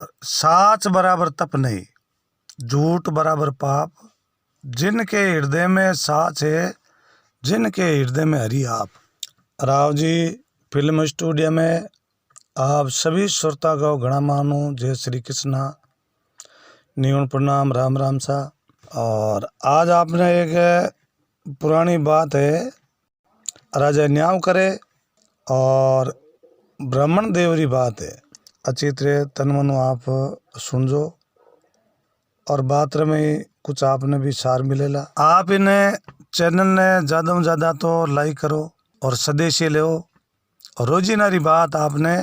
साच बराबर तप नहीं, झूठ बराबर पाप। जिनके हृदय में साच है, जिनके हृदय में हरि आप। राव जी फिल्म स्टूडियो में आप सभी श्रोता को घना मानू जय श्री कृष्णा, नियम प्रणाम, राम राम सा। और आज आपने एक पुरानी बात है, राजा न्याव करे और ब्राह्मण देवरी बात है। अच्छी तरह तन मनो आप सुनजो और बात में कुछ आपने भी सार मिलेला। आप इन्हें चैनल ने ज़्यादा में ज़्यादा तो लाइक करो और स्वदेशी ले और रोजीनारी बात आपने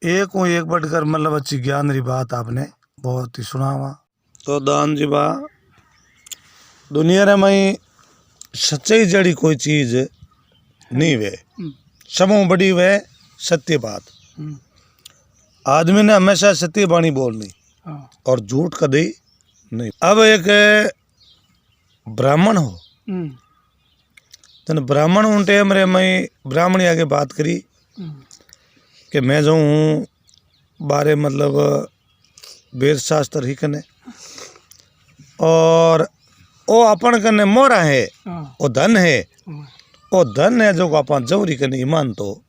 एक बढ़कर मतलब अच्छी ज्ञान री बात आपने बहुत ही सुनावा। तो दान जी बा दुनिया में सच्चाई जड़ी कोई चीज नहीं वे, समूह बड़ी वे सत्य बात। आदमी ने हमेशा सत्य बाणी बोलनी और झूठ कभी नहीं। अब एक ब्राह्मण हो तो ब्राह्मण उन टाइम रे मैं ब्राह्मणी आगे बात करी कि मैं जो हूँ बारे मतलब वेद शास्त्र ही कने और वो अपन कने मोरा है, वो धन है, वो धन है जो अपन जवरी कने ईमान तो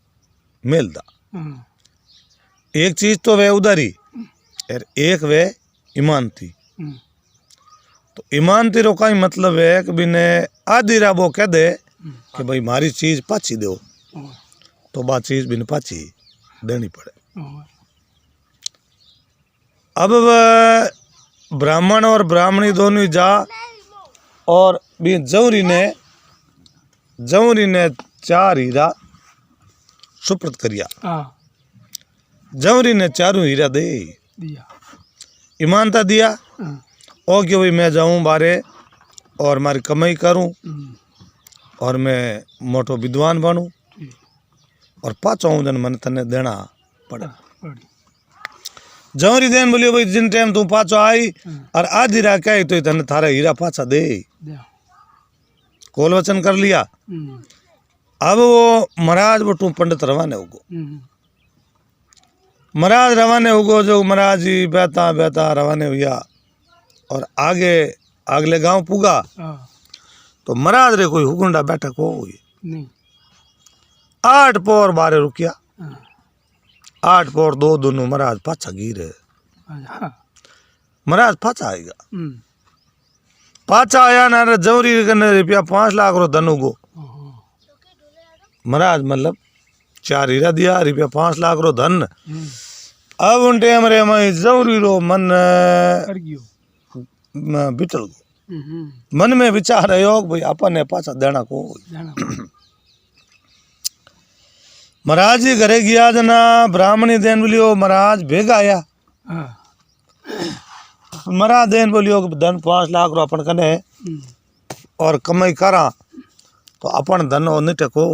मिलता। एक चीज तो वे उदारी और एक वे ईमान थी। तो ईमान ती रो का मतलब है कि बिने आधी राबो कह दे कि भाई मारी चीज पाची दो, तो बात चीज बिन पाची देनी पड़े। अब ब्राह्मण और ब्राह्मणी दोनों जा और भी जौरी ने 4 हीरा सुप्रत करिया। जौरी ने 4 हीरा दे दिया, ईमानता दिया। ओ कि भाई मैं जाऊं बारे और मारी कमाई करूं और मैं मोटो विद्वान बनूं और पाचो दिन मन तने देना पड़े। जौरी देन बोलियो भाई जिन टाइम तू पाचो आई और आधी रा कही तो तने थारा हीरा पाचा दे, कोल वचन कर लिया। अब वो महाराज वो तू पंडित रवाने होगो, महाराज रवाने होगो जो महाराज जी बेता बेता रवाने हुआ और आगे अगले गांव पुगा तो महाराज रे कोई हुकुंडा बैठक हो नहीं। 8 पोर बारे रुकिया, 8 पोर 2 दोनों महाराज पाछा गिरे। महाराज पाछा आएगा, पाछा आया ना जवरी कने रुपया 5 लाख रो धन उगो। महाराज मतलब 4 हीरा दिया, रुपया 5 लाख रो धन। अब उन टाइम रे मैं जवरी रो मन बिटल गो, मन में विचार आयो भाई अपन ने पाछा देना को। महाराज जी घरे गया जना ब्राह्मणी देन बोलियो महाराज भेगा आया। महाराज देन बोलियो धन 5 लाख रो अपन कने और कमाई करा तो अपन धन और निटे को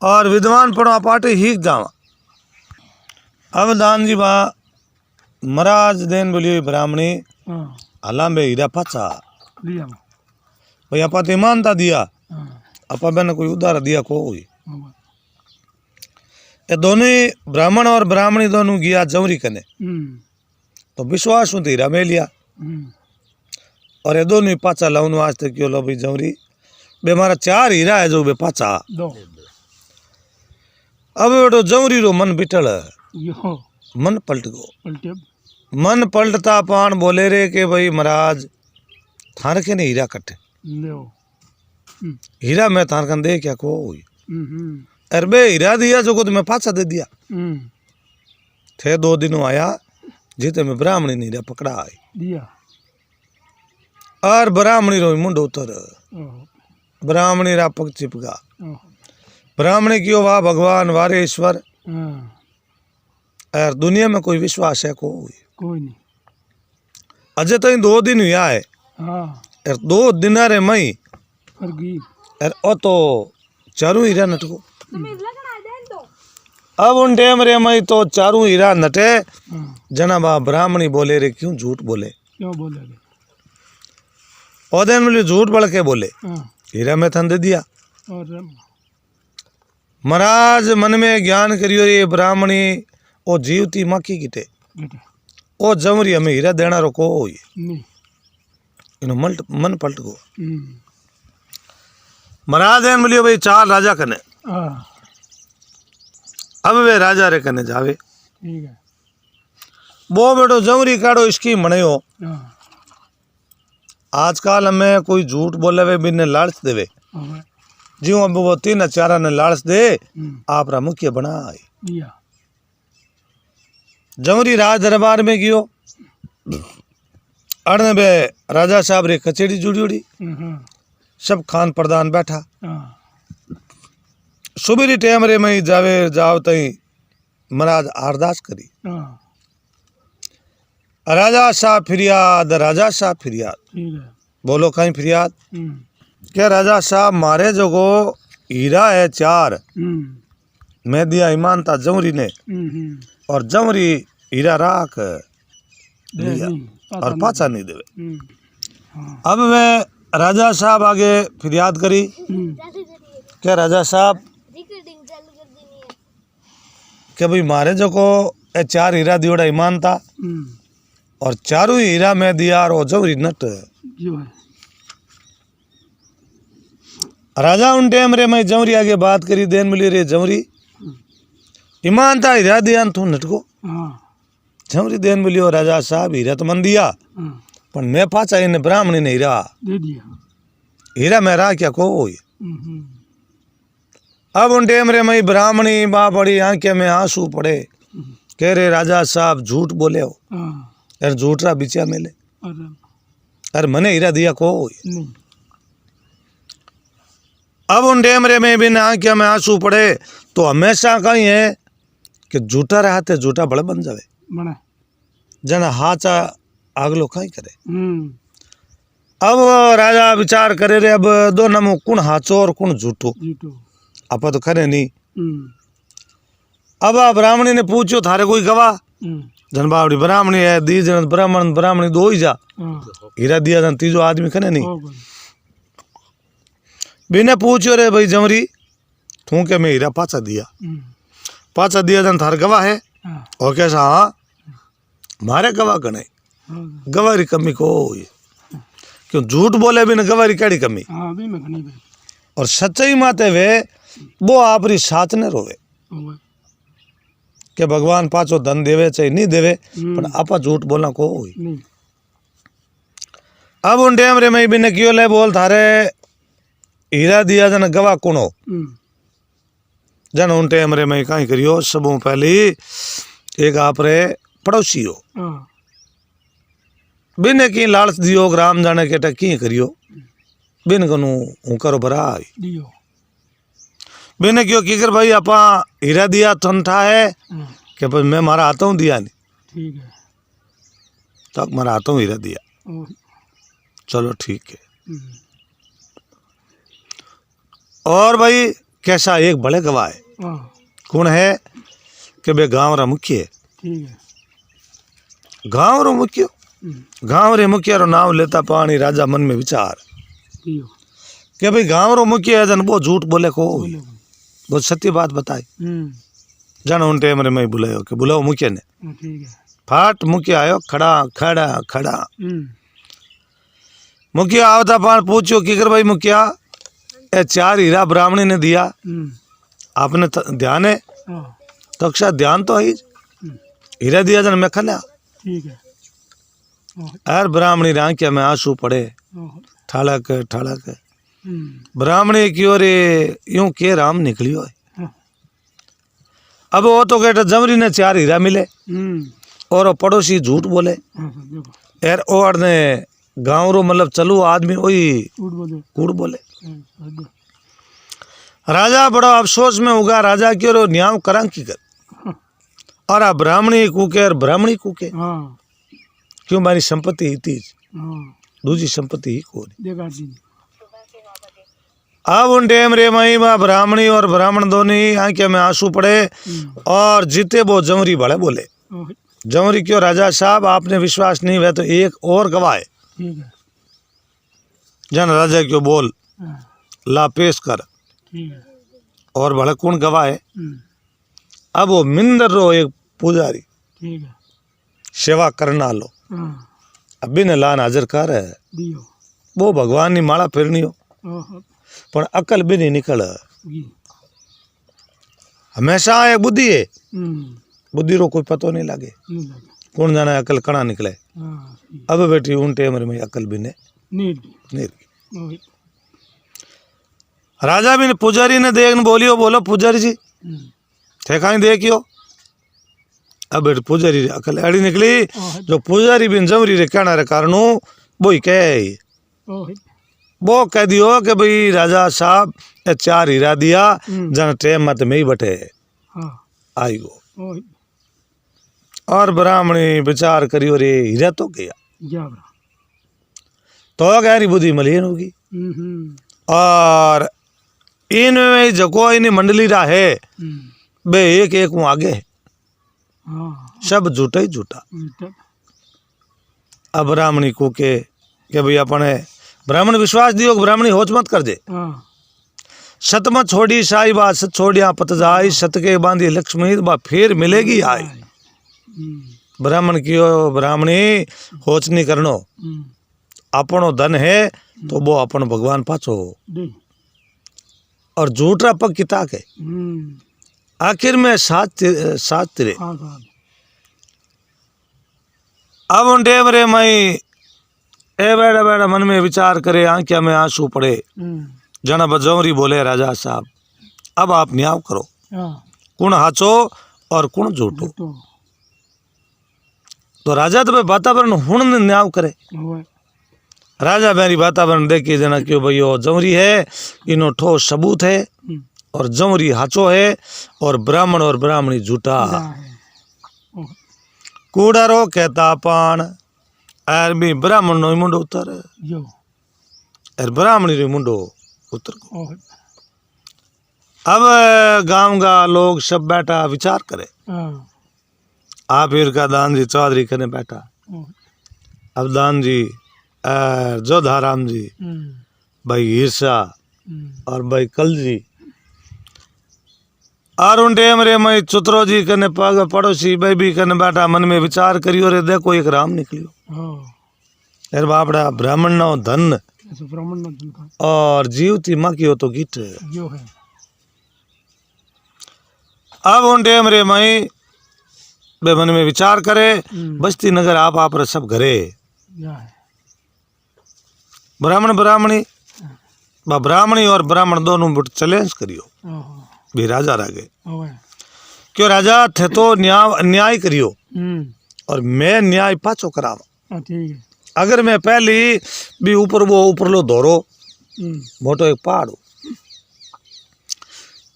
और विद्वान पड़ो पाटे ही जावा। अब दान जी बा महाराज देन बोलियो ब्राह्मणी हलांबे हीरा पाचा भाई आपा तो ईमानता दिया, आपा मैंने कोई उधार दिया को हुई। ये दोनों ब्राह्मण और ब्राह्मणी दोनों गया जवरी कने तो विश्वास होती हीरा में लिया और ये दोनों पाचा लाउन वास्ते क्यों लो भाई जवरी बे मारा 4 हीरा है जो बे पाचा। अब बेटो जवरी रो मन बिटल, मन पलट गो। मन पलटता पान बोले रे के भाई महाराज थार के ने हीरा कटे हीरा मैं थार कन दे क्या को हुई। अरे बे हीरा दिया जो को तो मैं पाछा दे दिया थे। 2 दिनों आया जीते में ब्राह्मणी ने हीरा पकड़ा आई दिया और ब्राह्मणी रो मुंड उतर, ब्राह्मणी रा पग चिपका। ब्राह्मणी क्यों वाह भगवान वारे ईश्वर और दुनिया में कोई विश्वास है कोई नहीं। अजय तो 2 दिन हुआ है और 2 दिन रे मई और ओ तो 4 हीरा नटको। अब उन टाइम रे मई तो 4 हीरा नटे जना बा ब्राह्मणी बोले रे क्यों झूठ बोले, क्यों बोले ओदेन बोले झूठ बढ़ के बोले हीरा में थन दे दिया। महाराज मन में ज्ञान करियो ये ब्राह्मणी ओ जीवती माकी गिटे गिटे ओ जमरी हमें हीरा देना रो को होई नहीं इनो मन पलट गो महाराज ने बोलियो भाई चार राजा कने अब वे राजा रे कने जावे ठीक है वो बेटो जमरी काड़ो स्कीम बनायो आजकल हमें कोई झूठ बोले वे बिने लालच देवे जीव अब वो 3-4 ने लालच दे आप रा मुखिया बनाए दिया जमरी राज दरबार में गयो अड़ने बे राजा साहब रे कचेड़ी जुड़ी सब खान प्रधान बैठा सुबेरी टाइम रे मई जावे जाओ तई महाराज अरदास करी राजा साहब फिरियाद बोलो कहीं फिरियाद क्या राजा साहब मारे जो को हीरा है 4 मैं दिया ईमान था जमरी ने और जमरी हीरा राख लिया और पाचा नहीं देवे अब वे राजा साहब आगे फिरियाद करी क्या राजा साहब क्या भाई मारे जो को 4 हीरा दियोड़ा ईमान था और 4 हीरा में दिया और जमरी नट राजा उन टाइम रे मैं जमरी आगे बात करी देन मिली रे जमरी ईमान था हीरा दिया तू नटको जमरी देन मिलियो राजा साहब हीरा तो मन दिया पर मैं पाचा इन ब्राह्मणी ने हीरा दे दिया हीरा मैं रहा क्या को अब उन टाइम रे मैं ब्राह्मणी बा पड़ी आंखें में आंसू पड़े कह रहे राजा साहब झूठ बोले हो यार झूठरा बिचा मेले अरे मने हीरा दिया को अब उन टाइम रे में भी आंखें में आंसू पड़े तो हमेशा कहीं है कि झूठा रहते झूठा बड़े बन जावे जन हाचा आगलो कहीं करे अब राजा विचार करे रे अब दो नमो कुण हाचो और कुण झूठो आप तो करे नहीं अब ब्राह्मणी ने पूछो थारे कोई गवाह जन बावड़ी ब्राह्मणी है दी जन ब्राह्मणी दो ही जा हीरा दिया जन तीजो आदमी कने नहीं बिने पूछो रे भाई जमरी तू के मैं हीरा पाचा दिया जन थार गवाह है और कैसा हाँ मारे गवाह गणे गवारी कमी को क्यों झूठ बोले बिन गवारी कड़ी कमी और सच्चाई माते वे वो आपरी साथ ने रोवे के भगवान पाचो धन देवे चाहे नहीं देवे पर आपा झूठ बोलना को हुई अब उन टाइम रे मैं बिने क्यों ले बोल थारे हीरा दिया जन गवाह कुणो जन उन टाइम रे मैं कहीं करियो सबों पहली एक आप रे पड़ोसी हो बिने की लालच दियो ग्राम जाने के की करियो बिन कनु हूँ करो बराई बिने क्यों की कर भाई आपा हीरा दिया ठंडा है कि भाई मैं मारा आता हूँ दिया नहीं ठीक है तो मारा आता हूँ हीरा दिया चलो ठीक है और भाई कैसा एक बड़े गवाह है कौन है कि भाई गांव रा मुखिया गांव रो मुखिया गांव रे मुखिया रो नाम लेता पानी राजा मन में विचार कि भाई गांव रो मुखिया जन वो झूठ बोले को बहुत सत्य बात बताई जन उन टाइम रे मैं बुलायो कि बुलाओ मुखिया ने फाट मुखिया आयो खड़ा मुखिया आवता पान पूछो कि कर भाई मुखिया ए 4 हीरा ब्राह्मणी ने दिया आपने ध्यान है तो अक्षा ध्यान तो है हीरा दिया जन मैं खला ठीक है यार ब्राह्मणी रांकिया में आंसू पड़े ठड़क ब्राह्मणी की ओर यूं के राम निकलियो है अब वो तो कहता जमरी ने 4 हीरा मिले और वो पड़ोसी झूठ बोले यार और ने गाँव रो मतलब चलो आदमी वही कूड़ बोले राजा बड़ा अफसोस में होगा राजा की और न्याय करा की कर और आ ब्राह्मणी कूके और ब्राह्मणी कूके क्यों मारी संपत्ति ही थी दूसरी संपत्ति ही कौन अब उन टाइम रे मई ब्राह्मणी और ब्राह्मण दोनों आंखें में आंसू पड़े और जीते वो जमरी बड़े बोले जमरी क्यों राजा साहब आपने विश्वास नहीं हुआ तो एक और गवाह है जन राजा क्यों बोल ला पेश कर और भले कौन गवाह है अब वो मिंदर रो एक पुजारी ठीक है। सेवा करना लो हाँ अभी ने लान हाजिर कर है दियो वो भगवान नी माला फेरनी हो ओहो पण अकल भी नहीं निकल गी हमेशा एक बुद्धि है हम्म बुद्धि रो कोई पतो नहीं लागे नहीं लगा कौन जाना अकल कणा निकले हाँ सही अब बेटी उन टेम में अकल भी ने नहीं नहीं ओही राजा भी ने पुजारी ने देख न बोलियो बोलो पुजारी जी थे कहीं देखियो अब बेटी पुजारी री अकल एड़ी निकली ओही जो पुजारी बिन जमरी रे कहना रे कारण वो ही कहे ओही वो कह दियो कि भाई राजा साहब ये 4 हीरा दिया जन टेम मत में ही बटे हाँ आई गो ओही और ब्राह्मणी विचार करियो रे हीरा तो गया जाबरा तो गहरी बुद्धि मलिन होगी हम्म और इनमें जको इन मंडली रा है बे एक एक हूँ आगे है हाँ सब झूठा ही झूठा मिटा अब ब्राह्मणी को के भाई अपने ब्राह्मण विश्वास दियो कि ब्राह्मणी होच मत कर दे हाँ सत मत छोड़ी साई बात सत छोड़िया पत जाई सत के बांधी लक्ष्मी बा फिर मिलेगी आई ब्राह्मण कियो ब्राह्मणी होच नहीं करनो अपनो धन है तो वो अपन भगवान पाछो दे और झूठा पग किता के आखिर में साथ तिरे हाँ हाँ अब उन टेम रे मई ए बैठा बैठा मन में विचार करे आंखिया में आंसू पड़े जना बजौरी बोले राजा साहब अब आप न्याय करो हाँ कुण हाचो और कुण झूठो तो तो राजा तो भाई वातावरण हुण ने न्याय करे ओए राजा मेरी वातावरण देखी जना क्यों भाई वो जमरी है इनो ठोस सबूत है और जमरी हाचो है और ब्राह्मणी झूठा है कूड़ारो कहता पान यार भी ब्राह्मण नो मुंडो उतर जो यार ब्राह्मणी रो मुंडो उतर को ओए अब गांव का लोग सब बैठा विचार करे हाँ आप फिर का दान जी चौधरी करने बैठा अब दान जी जोधाराम जी भाई ईर्षा और भाई कल जी और उन टेम रे मैं चुतरो जी कने पग पड़ोसी भाई भी कने बैठा मन में विचार करियो रे देखो एक राम निकलियो यार बापड़ा ब्राह्मण नो धन ब्राह्मण ना धन का और जीवती माँ की हो तो गिट जो है अब उन टेम रे मैं बे मन में विचार करे बस्ती नगर आप रे सब घरे या है ब्राह्मणी ब्राह्मणी और ब्राह्मण दोनों बुट चैलेंज करियो ओहो भी राजा रागे ओए क्यों राजा थे तो न्याय करियो और मैं न्याय पाछो करावा ठीक है अगर मैं पहली भी ऊपर वो ऊपर लो धोरो मोटो एक पहाड़ हो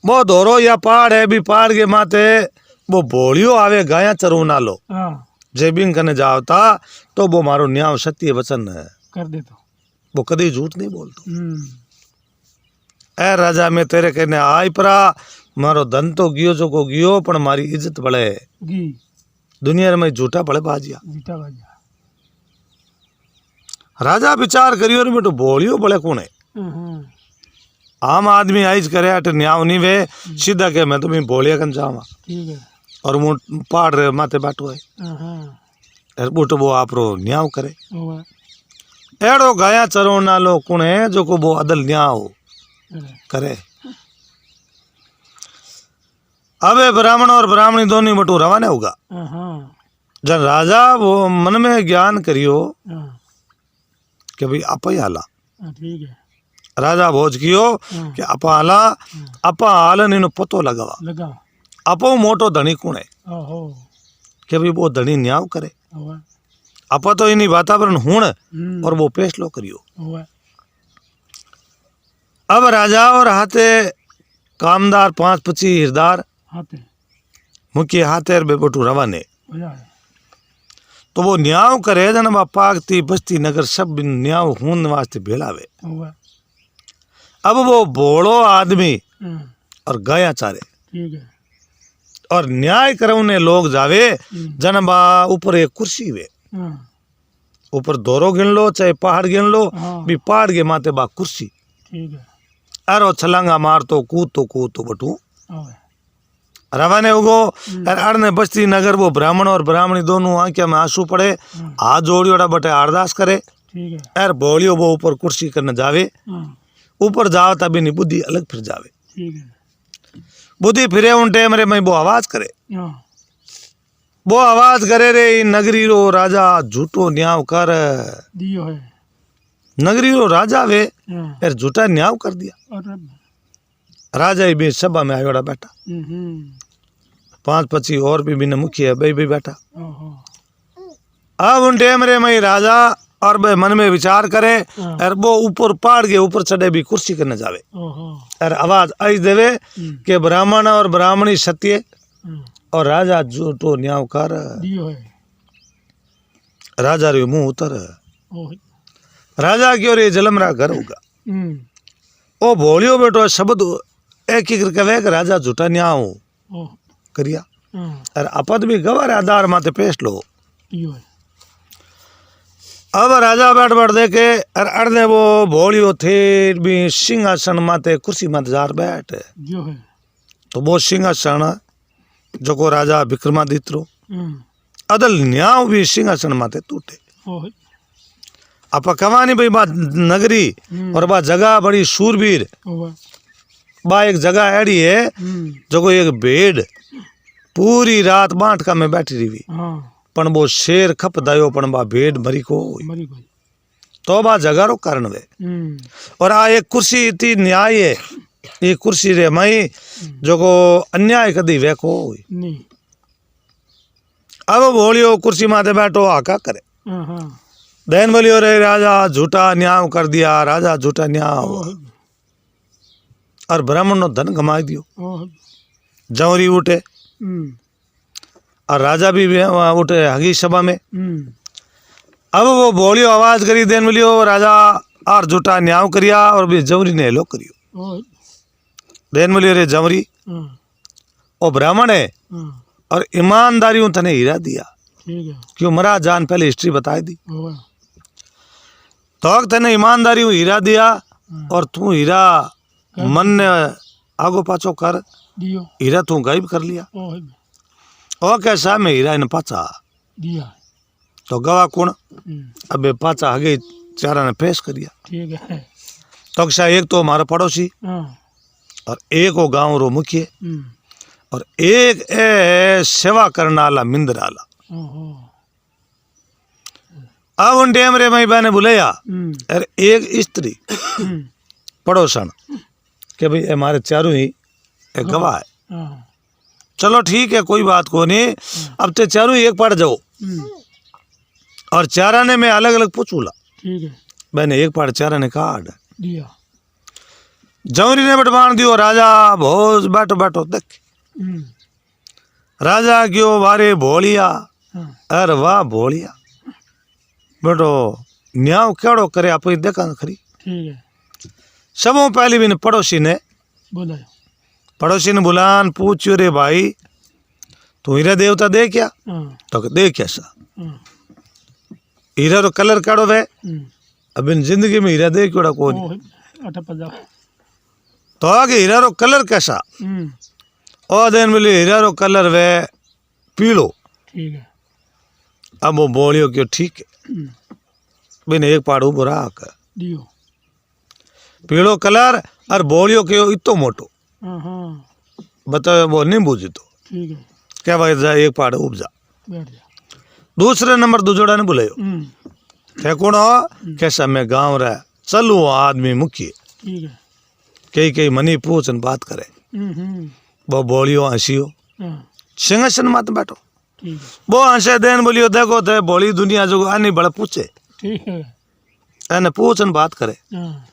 वो धोरो या पहाड़ है भी पहाड़ के माथे वो भोलियो आवे गाया चरू ना लो हाँ जेबिंग करने जावता तो वो मारो न्याय सत्य वचन है कर दे तो वो कभी झूठ नहीं बोलतो ए राजा मैं तेरे कहने आई परा मारो धन तो गियो जो को गियो पण मारी इज्जत बड़े गी दुनिया में झूठा बड़े बाजिया जीता बाजा राजा विचार करियो रे बेटो बोलियो बड़े कौन है आम आदमी आइज करे अट न्याव नहीं वे सीधा के मैं तुम्हें बोलिया कन जावा ठीक है और मुंह पहाड़ रे माथे बैठो है यार बूटो वो आप रो न्याव करे ओए एड़ो गाया चरो ना लो कौन है जो को वो अदल न्याव करे अब ब्राह्मण और ब्राह्मणी दोनों बटू रवाना होगा जब राजा वो मन में ज्ञान करियो कि भाई आप ही हाला ठीक है राजा भोज कियो कि आपा हाला आपा हालन इनो पतो लगावा लगा आपो मोटो धनी कौन है ओहो कि भाई वो धनी न्याव करे ओए आपा तो इन्हीं वातावरण हुण और वो फैसलो करियो ओए अब राजा और हाथे कामदार 5-25 हिरदार हाथे मुख्य हाथे बेबटू रवाने भैया है तो वो न्याव करे जन पागती बस्ती नगर सब न्याव होने वास्ते भेलावे ओए अब वो बोलो आदमी और गाया चारे ठीक है और न्याय करवने लोग जावे जन बा ऊपर एक कुर्सी वे ऊपर दोरो गिन लो चाहे पहाड़ गिन लो भी पहाड़ के माथे बा कुर्सी ठीक है अरो छलांगा मार तो कूद तो बटू ओए रवाने उगो और अड़ने बस्ती नगर वो ब्राह्मण और ब्राह्मणी दोनों आंखें में आंसू पड़े, हाथ जोड़ियोड़ा बटे अरदास करे ठीक है। और बोलियो वो ऊपर कुर्सी करने जावे, हाँ, ऊपर जाओ तभी नहीं बुद्धि अलग फिर जावे, ठीक है। बुद्धि फिरे उन टेम रे मैं वो आवाज करे, हाँ, वो आवाज करे रे इ नगरी रो राजा झूठो न्याव कर, दियो है। नगरी रो राजा वे हाँ, यार झूठा न्याव कर दिया। और राजा ही भी सभा में आयोड़ा बैठा, 5-25 और भी न मुखिया भाई भी बैठा। ओहो, अब उन टेम रे मैं राजा और बे मन में विचार करे हाँ। और वो ऊपर पहाड़ के ऊपर चढ़े भी कुर्सी करने जावे ओहो, और आवाज आई देवे कि ब्राह्मण और ब्राह्मणी सत्य हाँ, और राजा झूठो न्याव कर। दियो है। राजा रे मुंह उतर, ओह, राजा की ओर ये जलमरा घर होगा। ओ भोलियो बेटो शब्द एक ही करके वे राजा झूठा न्याव ओह, करिया हाँ, और अपद भी गवर आधार माते पेश लो। दियो है। अब राजा बैठ बैठ देखे और अड़ने वो भोलियो थे भी सिंहासन माते कुर्सी माते जार बैठ, दियो है। तो वो सिंहासन जो को राजा विक्रमादित्य रो हाँ, अदल न्याव भी सिंहासन माते टूटे। ओह, आप कवानी भाई बात नगरी और बा जगह बड़ी सूरवीर, ओह, बा एक जगह ऐडी है जो को एक भेड़ पूरी रात बांटका में बैठी रही, हाँ, पण वो शेर खप दयो पण बा भेड़ मरी को मरी गई। तो बा जगह रो कारण वे। और आ एक कुर्सी इतनी न्याय है, ये कुर्सी रे मई जो को अन्याय कदी वे को। नहीं। अब बोलियो कुर्सी माते बैठो आका करे, हाँ, हाँ, देन बोलियो रे राजा झूठा न्याय कर दिया, राजा झूठा न्याय ओह, और ब्राह्मण नो धन कमा दियो। ओह, जौरी उठे और राजा भी उठे हगी सभा में। अब वो बोलियो आवाज करी, देन बोलियो राजा और झूठा न्याय करिया और भी जौरी ने हेलो करियो। ओह, देन बोलियो रे जौरी हाँ, ओ ब्राह्मण है हाँ, और ईमानदारियों तने हीरा दिया, ठीक है। क्यों मरा जान पहले हिस्ट्री बताई दी, ओह, तो तने ईमानदारी हीरा दिया और तू हीरा मन ने आगो पाछो कर दियो। हीरा तू गायब कर लिया। ओह, ओ कैसा में हीरा इन पाचा दिया। तो गवा कौन, अबे पाचा आगे चारा ने पेश करिया। ठीक है। तो क्या एक तो हमारा पड़ोसी हाँ, और एक वो गांव रो मुखिया हम्म, और एक ए सेवा करने वाला मिंदर वाला। ओहो, अब उन टाइम रे मई बहने बुलाया और एक स्त्री पड़ोसन के भाई हमारे चारों ही एक गवाह है, हाँ, चलो ठीक है कोई बात को नहीं, अब ते चारों ही एक पड़ जाओ। और चारा ने मैं अलग अलग पूछूला, ठीक है। मैंने एक पाड़ चारा ने काट दिया। जौरी ने बटवान दियो, राजा भोज बैठो बैठो देख। राजा क्यों बारे भोलिया, हाँ, अरे वाह भोलिया बेटो न्याव केड़ो करे आप देखा खरी। ठीक है। सबों पहले भी ने पड़ोसी ने बोला। पड़ोसी ने बुलान पूछ्यो रे भाई तू हीरा देवता दे क्या, हाँ, तो दे क्या सा हाँ, हीरा रो कलर केड़ो वे, हम्म, अब इन जिंदगी में हीरा दे क्योड़ा कौन, ओह, अटा पजा। तो आगे हीरा रो कलर कैसा, और दिन मिली हीरा रो कलर वे पीलो। ठीक है। अब वो बोलियो क्यों ठीक है, बिन एक पाड़ उबो राख दियो। पीलो कलर और बोलियो क्यों इतो मोटो, हाँ, हाँ, बताओ वो नहीं बूझी तो ठीक है। क्या भाई जा एक पाड़ उपजा। बैठ जा। दूसरे नंबर दुजोड़ा ने बुलायो, थे कौन हो, कैसा मैं गाँव रहा चलू आदमी मुखिए, ठीक है। कई कई मनी पूछन बात करे, वो बोलियो हंसियो हाँ, सिंहासन मत बैठो, ठीक है। वो हंसे देन बोलियो देखो थे बोली दुनिया जो आनी बड़ा पूछे ठीक है। एने पूछन बात करे, हाँ,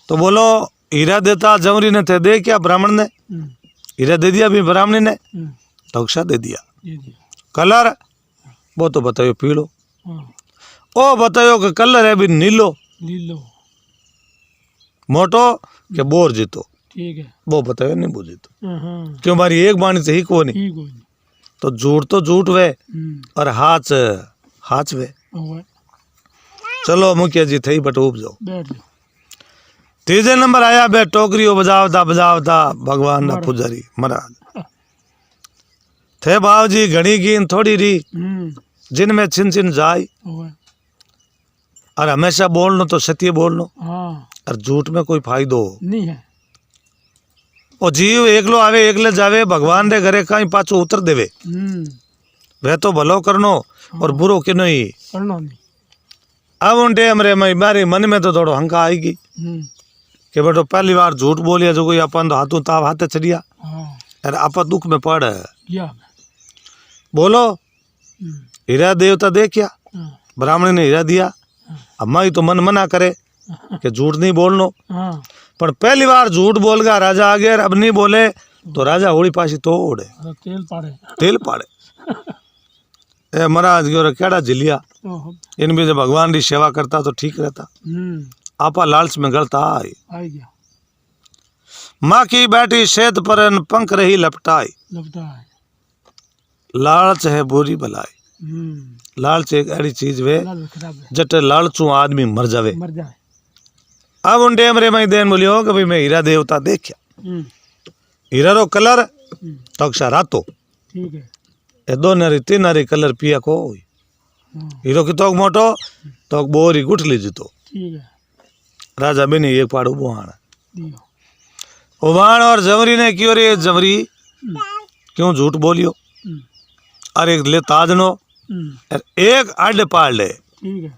तो बोलो हीरा देता जौरी ने थे दे क्या ब्राह्मण ने, हीरा दे दिया भी ब्राह्मणी ने, टोक्सा दे दिया। दे दिया। कलर वो तो बतायो पीलो, हाँ, ओ बतायो कि कलर है भी नीलो, लीलो। मोटो के बोर जीतो, ठीक है। वो बतायो नहीं बूझी तो हाँ, हाँ, क्यों मारी एक बाणी से ही को नहीं, ठीक हो। तो झूठ वे और हाथ हाथ वे। ओह, चलो मुखिया जी थी बट उब जाओ। बैठ जा। तीसरे नंबर आया बे टोकरियो बजावता बजावता भगवान ना पुजारी महाराज थे बाबूजी घनी गिन थोड़ी री जिनमें छिन छिन जाए ओए और हमेशा बोलनो तो सत्य बोलनो हाँ और झूठ में कोई फायदो नहीं है और जीव एकलो आवे एकले जावे भगवान रे घरे कहीं पाछो उतर देवे वह तो भलो करनो और बुरो किनो ही करना नहीं अब उन टाइम रे मैं मारे मन में तो थोड़ो हंका आएगी कि बेटो पहली बार झूठ बोलिया जो कोई अपन तो हाथों ताव हाथे चढ़िया हाँ और आप दुख में पड़ या बोलो हीरा देवता देखिया ब्राह्मण ने हीरा दिया अब माई तो मन मना करे कि झूठ नहीं बोलनो हाँ पर पहली बार झूठ बोल गया राजा आगे अब नहीं बोले तो राजा होड़ी पासी तोड़े तेल पाड़े तेल पाड़े ए महाराज की केड़ा झिलिया ओहो इन भी जब भगवान की सेवा करता तो ठीक रहता आपा लालच में गलता आई आई गया माँ की बैठी सेत पर पंख रही लपटाई लगता है लालच है बुरी भलाई लालच एक ऐसी चीज वे लाल खराब है जट लालचू आदमी मर जावे मर जाए अब उन टेम रे मैं देन बोलियो कि भाई मैं हीरा देवता देखिया हीरा रो कलर तो अक्षा रातो ठीक है ए दो नरी तीन नरी कलर पिया को हीरो की तोक मोटो तो बोरी गुठली जीतो ठीक है राजा बिनी एक पाड़ उबाण दियो उबाण और जमरी ने क्यों रे जमरी क्यों झूठ बोलियो और एक ले ताजनो और एक आडे पाड़ ले ठीक है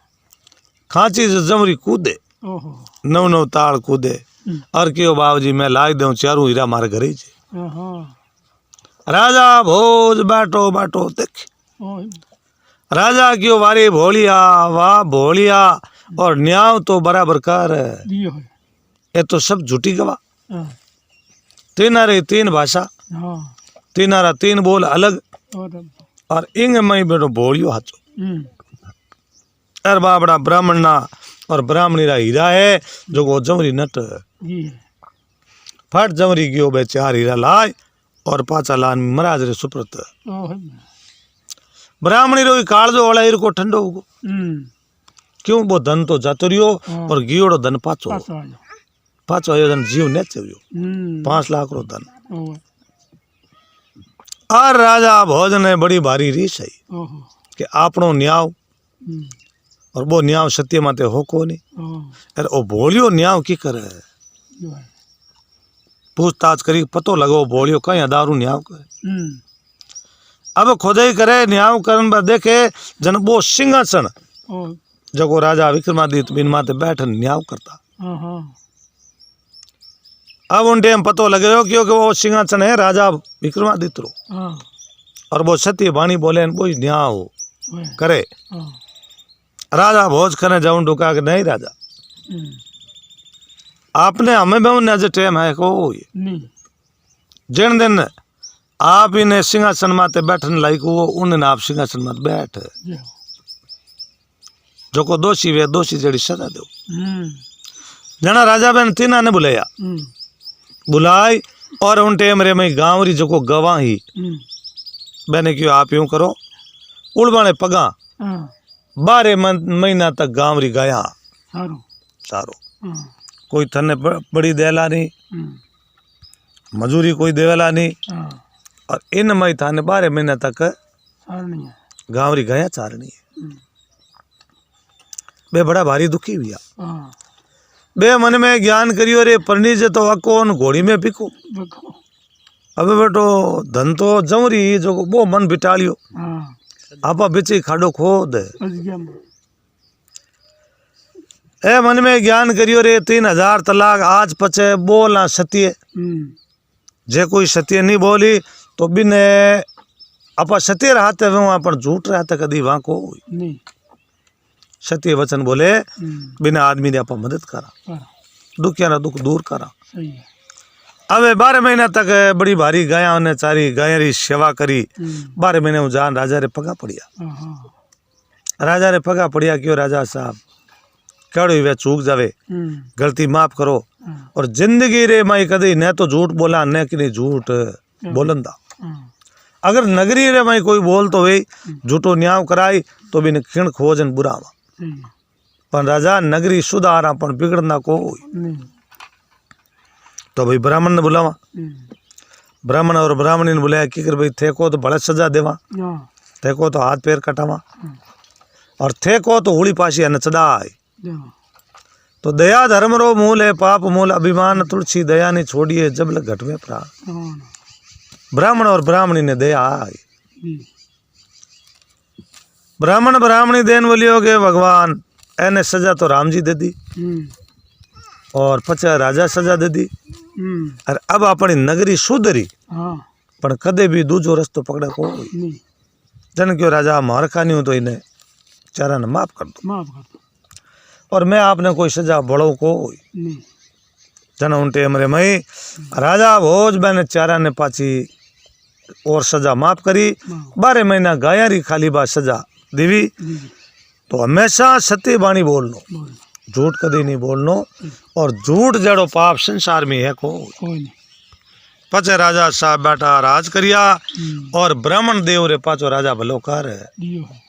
खांची से जमरी कूदे ओहो नव नव ताड़ कूदे और क्यों बाबूजी मैं लाई दूं चारू हीरा मारे घरे जे हाँ राजा भोज बाटो बाटो देख ओह राजा क्यों वारी भोलिया वाह भोलिया और न्याव तो बराबर कर दियो है ये तो सब झूठी गवा हाँ तीनारे तीन भाषा हाँ तीनारा तीन बोल अलग और और इंग मई बेटो भोलियो हाचो अरे बाबड़ा ब्राह्मण ना और ब्राह्मणी रा हीरा है जो वो जमरी नट जी है फट जमरी गयो बे चार हीरा लाय और पाचा लान महाराज रे सुप्रत ओह ब्राह्मणी रो काल जो ओला हीर को ठंडो होगो क्यों वो धन तो जातो रियो और गियोड़ो धन पाचो पास आ जाओ पाचो आयो धन जीव ने चव्यो 5 लाख रो धन ओह और राजा भोज ने बड़ी भारी रीस है ओहो कि आपनो न्याव और वो न्याव सत्य माते हो को नहीं ओह अरे ओ बोलियो न्याव की करे जो है पूछताछ करी पतो लगो बोलियो कहीं अदारू न्याव करे अब खोदाई करे न्याव करन पर देखे जन वो सिंहासन ओह जको राजा विक्रमादित्य बिन माते बैठन न्याव करता हाँ हाँ अब उन टाइम पतो लगे हो क्योंकि वो सिंहासन है राजा विक्रमादित्य रो हाँ और वो सत्य वाणी बोले वो न्याव वह करे हाँ राजा भोज करने जाऊं ढुका के नहीं राजा आपने हमें भी आज टाइम है को नहीं जिन दिन आप इन्हें सिंहासन माते बैठन लायक हो उन्हें आप सिंहासन माते बैठ जो जो को दोषी वे दोषी जड़ी सजा दो जना राजा बहन तीना ने बुलाया बुलाई और उन टाइम रे मैं गाँव री जो को गवाही मैंने क्यों आप यूं करो उड़बाने पगा हाँ 12 महीना तक गाँव री गाया सारो सारो हाँ कोई थने बड़ी देला नहीं मजूरी कोई देवेला नहीं हाँ और इन मई थाने 12 महीना तक सार नहीं है गाँव री गाया चारनी है बे बड़ा भारी दुखी हुआ हाँ बे मन में ज्ञान करियो रे परनी जे तो अकोन घोड़ी में पिको देखो अबे बेटो धन तो जमरी जो वो मन बिटालियो हाँ आपा बिची खाडो खोद बच गया मैं ए मन में ज्ञान करियो रे 3000 तलाक आज पचे बोला सत्य जे कोई सत्य नहीं बोली तो बिन आपा सत्य रहते वहाँ पर झूठ रहते कदी वहाँ को नहीं सत्य वचन बोले बिना आदमी ने आपा मदद करा कर दुखिया ना दुख दूर करा सही है अब 12 महीना तक बड़ी भारी गाया ने चारी गाय री सेवा करी 12 महीने में जान राजा रे पगा पड़िया हाँ हाँ राजा रे पगा पड़िया क्यों राजा साहब कड़ी वे चूक जावे गलती माफ करो और जिंदगी रे माई कदी न तो झूठ बोला न कि नहीं झूठ बोलंदा अगर नगरी रे माई कोई बोल तो वे झूठो न्याव कराई तो भी खिण खोजन बुरावा पर राजा नगरी सुधारा पर बिगड़ना को नहीं तो भाई ब्राह्मण ने बुलावा ब्राह्मण और ब्राह्मणी ने बुलाया कि कर भाई थे को तो बड़ा सजा देवा, हाँ थे को तो हाथ पैर कटावा हाँ और थे को तो होली पासी नचदाई। हाँ तो दया धर्म रो मूल है पाप मूल अभिमान तुलसी दया नहीं छोड़िए जब लग घट में प्राण। हाँ ब्राह्मण और ब्राह्मणी ने दया आई। जी ब्राह्मण ब्राह्मणी देन बोलियो के भगवान एने सजा तो राम जी दे दी और पचा राजा सजा दे दी और अब अपनी नगरी सुधरी हाँ पण कदे भी दूजो रस्तो पकड़े को नहीं जन क्यों राजा मार खानी हो तो इन्हें चारा ने माफ कर दो माफ कर दो और मैं आपने कोई सजा बड़ो को नहीं जन उनटे मरे मई राजा भोज मैंने चारा ने पाची और सजा माफ करी। माफ 12 महीना गायारी खाली बात सजा देवी। जी तो हमेशा सत्य बाणी बोलनो, बोल झूठ कभी नहीं बोलनो और झूठ जड़ो पाप संसार में है को। कोई नहीं पचे राजा साहब बेटा राज करिया और ब्राह्मण देव रे पाचो राजा भलो कर दियो है